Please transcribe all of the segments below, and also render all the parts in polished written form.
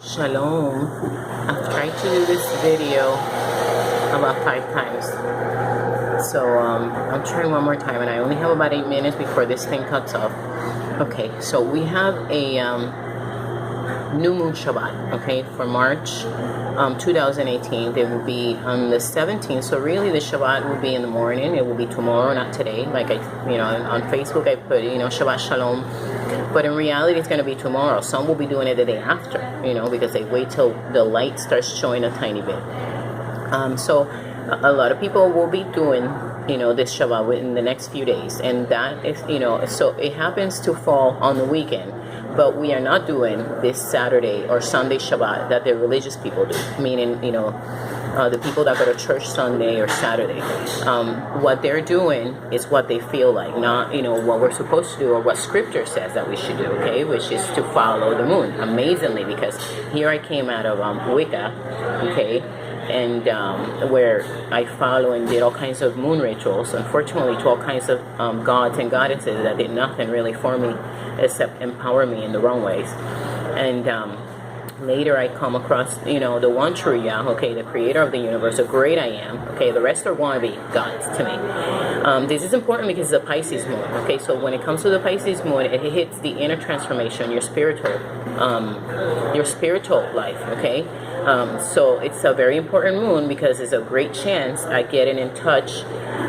Shalom. I've tried to do this video about 5 times. So I'm trying one more time, and I only have about 8 minutes before this thing cuts off. Okay, so we have a new moon Shabbat, okay, for March 2018. It will be on the 17th. So really the Shabbat will be in the morning. It will be tomorrow, not today. Like on Facebook I put, Shabbat Shalom. But in reality, it's going to be tomorrow. Some will be doing it the day after, because they wait till the light starts showing a tiny bit. So a lot of people will be doing, this Shabbat within the next few days. And that is, so it happens to fall on the weekend. But we are not doing this Saturday or Sunday Shabbat that the religious people do. Meaning, the people that go to church Sunday or Saturday. What they're doing is what they feel like, not, what we're supposed to do or what scripture says that we should do, okay? Which is to follow the moon. Amazingly, because here I came out of Wicca, okay? And where I follow and did all kinds of moon rituals, unfortunately, to all kinds of gods and goddesses that did nothing really for me except empower me in the wrong ways. And later I come across, the one true Yah, okay, the creator of the universe, the great I am, okay, the rest are wannabe gods to me. This is important because it's a Pisces moon, okay, so when it comes to the Pisces moon, it hits the inner transformation, your spiritual life, okay. So it's a very important moon because it's a great chance at getting in touch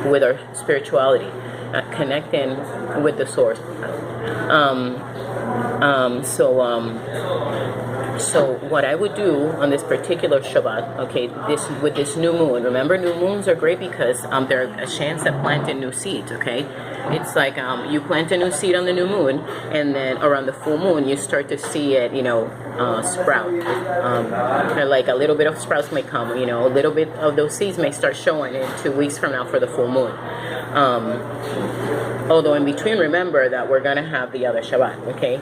with our spirituality, at connecting with the source. So what I would do on this particular Shabbat, okay, with this new moon. Remember, new moons are great because they're a chance at planting new seeds, okay? It's like you plant a new seed on the new moon, and then around the full moon, you start to see it, sprout. Like a little bit of sprouts may come, a little bit of those seeds may start showing in 2 weeks from now for the full moon. Although in between, remember that we're going to have the other Shabbat, okay?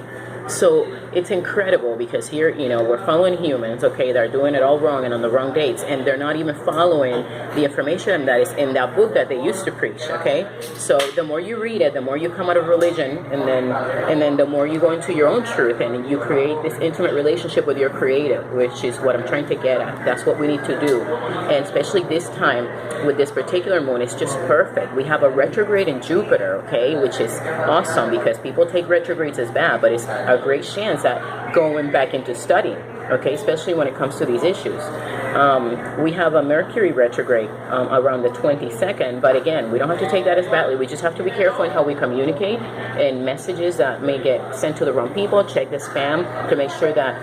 So it's incredible because here, we're following humans, okay, that are doing it all wrong and on the wrong dates, and they're not even following the information that is in that book that they used to preach, okay? So the more you read it, the more you come out of religion, and then the more you go into your own truth, and you create this intimate relationship with your creator, which is what I'm trying to get at. That's what we need to do. And especially this time with this particular moon, it's just perfect. We have a retrograde in Jupiter, okay, which is awesome because people take retrogrades as bad, but it's a great chance at going back into studying, okay, especially when it comes to these issues. We have a Mercury retrograde around the 22nd, but again, we don't have to take that as badly. We just have to be careful in how we communicate, and messages that may get sent to the wrong people. Check the spam to make sure that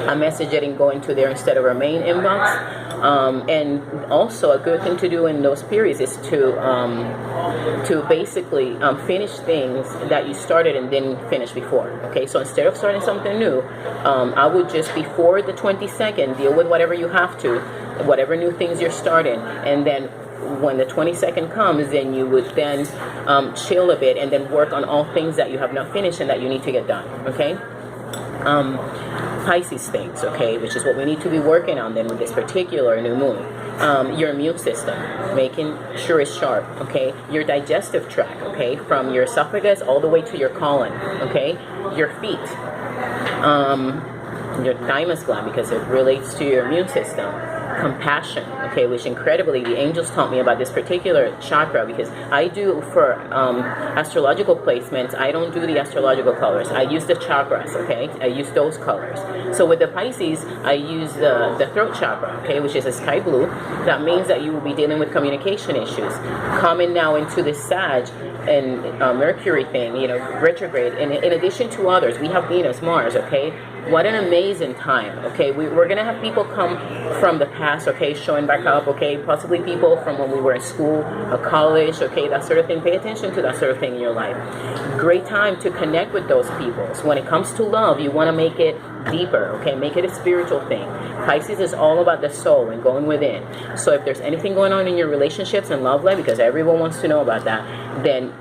a message didn't go into there instead of our main inbox. And also a good thing to do in those periods is to basically finish things that you started and didn't finish before. Okay, so instead of starting something new, I would just before the 22nd deal with whatever you have to, whatever new things you're starting, and then when the 22nd comes, then you would then chill a bit and then work on all things that you have not finished and that you need to get done. Okay. Pisces things, okay, which is what we need to be working on then with this particular new moon. Your immune system, making sure it's sharp, okay? Your digestive tract, okay, from your esophagus all the way to your colon, okay? Your feet, your thymus gland, because it relates to your immune system. Compassion, okay, which incredibly the angels taught me about this particular chakra, because I do for astrological placements, I don't do the astrological colors. I use the chakras, okay? I use those colors. So with the Pisces, I use the throat chakra, okay, which is a sky blue. That means that you will be dealing with communication issues. Coming now into this Sag and Mercury thing, retrograde, and in addition to others, we have Venus, Mars, okay? What an amazing time, okay? We're going to have people come from the past, okay, showing back up, okay? Possibly people from when we were in school or college, okay, that sort of thing. Pay attention to that sort of thing in your life. Great time to connect with those people. So when it comes to love, you want to make it deeper, okay? Make it a spiritual thing. Pisces is all about the soul and going within. So if there's anything going on in your relationships and love life, because everyone wants to know about that, then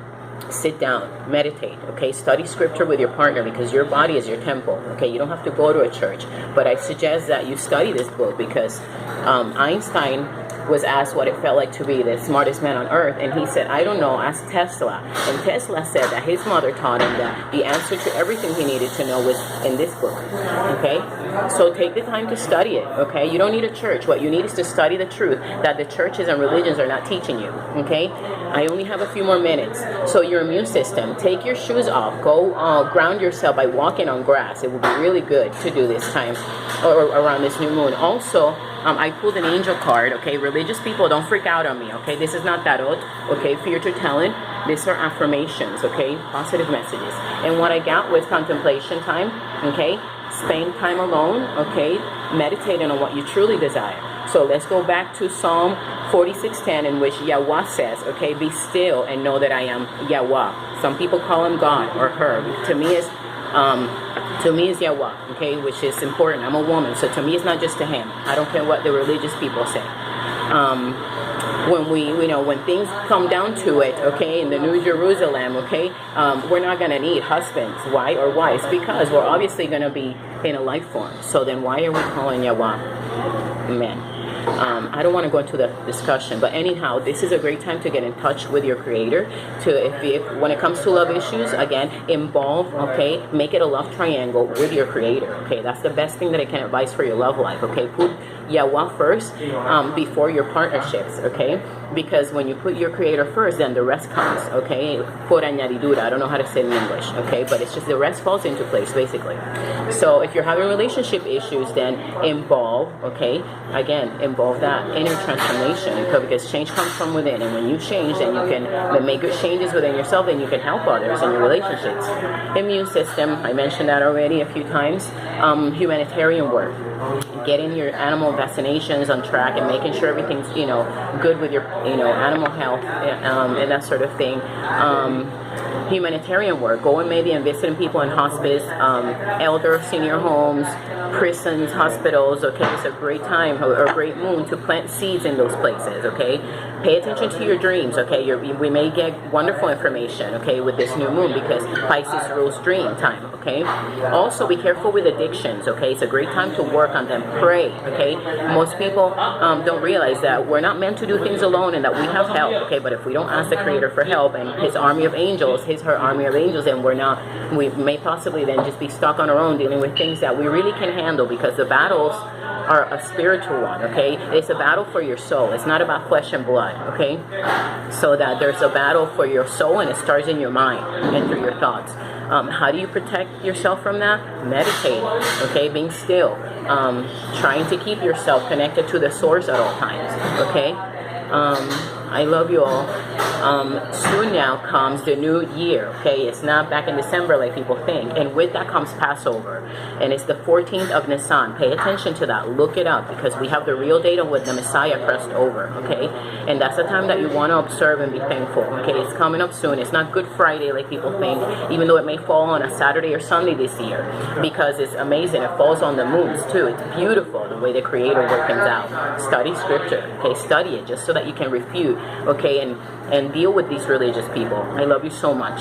sit down, meditate, okay? Study scripture with your partner because your body is your temple, okay? You don't have to go to a church, but I suggest that you study this book because Einstein was asked what it felt like to be the smartest man on earth, and he said, I don't know, ask Tesla. And Tesla said that his mother taught him that the answer to everything he needed to know was in this book. Okay? So take the time to study it. Okay? You don't need a church. What you need is to study the truth that the churches and religions are not teaching you. Okay? I only have a few more minutes. So your immune system, take your shoes off. Go ground yourself by walking on grass. It will be really good to do this time or around this new moon. Also, I pulled an angel card. Okay, religious people, don't freak out on me. Okay, this is not tarot. Okay, future telling. These are affirmations. Okay, positive messages. And what I got was contemplation time. Okay, spend time alone. Okay, meditating on what you truly desire. So let's go back to Psalm 46:10, in which Yahweh says, okay, be still and know that I am Yahweh. Some people call him God or her. To me is Yahweh, okay, which is important. I'm a woman, so to me it's not just to him. I don't care what the religious people say. When things come down to it, okay, in the New Jerusalem, okay, we're not going to need husbands. Why or wives? Because we're obviously going to be in a life form. So then why are we calling Yahweh men? I don't want to go into the discussion, but anyhow, this is a great time to get in touch with your creator. If when it comes to love issues, again, involve, okay, make it a love triangle with your creator. Okay, that's the best thing that I can advise for your love life. Okay, put Yahweh first before your partnerships. Okay, because when you put your creator first, then the rest comes. Okay, por añadidura. I don't know how to say it in English. Okay, but it's just the rest falls into place basically. So if you're having relationship issues, then involve. Okay, again, involve that inner transformation, because change comes from within, and when you change, then you can make good changes within yourself, and you can help others in your relationships. Immune system, I mentioned that already a few times. Humanitarian work, getting your animal vaccinations on track and making sure everything's good with your animal health and that sort of thing. Humanitarian work, going maybe and visiting people in hospice, elder senior homes, prisons, hospitals. Okay, it's a great time or a great moon to plant seeds in those places. Okay, pay attention to your dreams. Okay, we may get wonderful information. Okay, with this new moon, because Pisces rules dream time. Okay, also be careful with addictions. Okay, it's a great time to work on them. Pray. Okay, most people don't realize that we're not meant to do things alone and that we have help. Okay, but if we don't ask the Creator for help and His army of angels, her army of angels, and we may possibly then just be stuck on our own dealing with things that we really can handle, because the battles are a spiritual one. Okay, it's a battle for your soul. It's not about flesh and blood. Okay, so that there's a battle for your soul, and it starts in your mind and through your thoughts. How do you protect yourself from that? Meditating. Okay, being still, trying to keep yourself connected to the source at all times. Okay. I love you all. Soon now comes the new year. Okay, it's not back in December like people think, and with that comes Passover, and it's the 14th of Nisan. Pay attention to that. Look it up, because we have the real date of when the Messiah crossed over. Okay, and that's the time that you want to observe and be thankful. Okay, it's coming up soon. It's not Good Friday like people think, even though it may fall on a Saturday or Sunday this year, because it's amazing. It falls on the moons too. It's beautiful the way the Creator worked things out. Study Scripture. Okay, study it just so that you can refute. Okay, and deal with these religious people. I love you so much.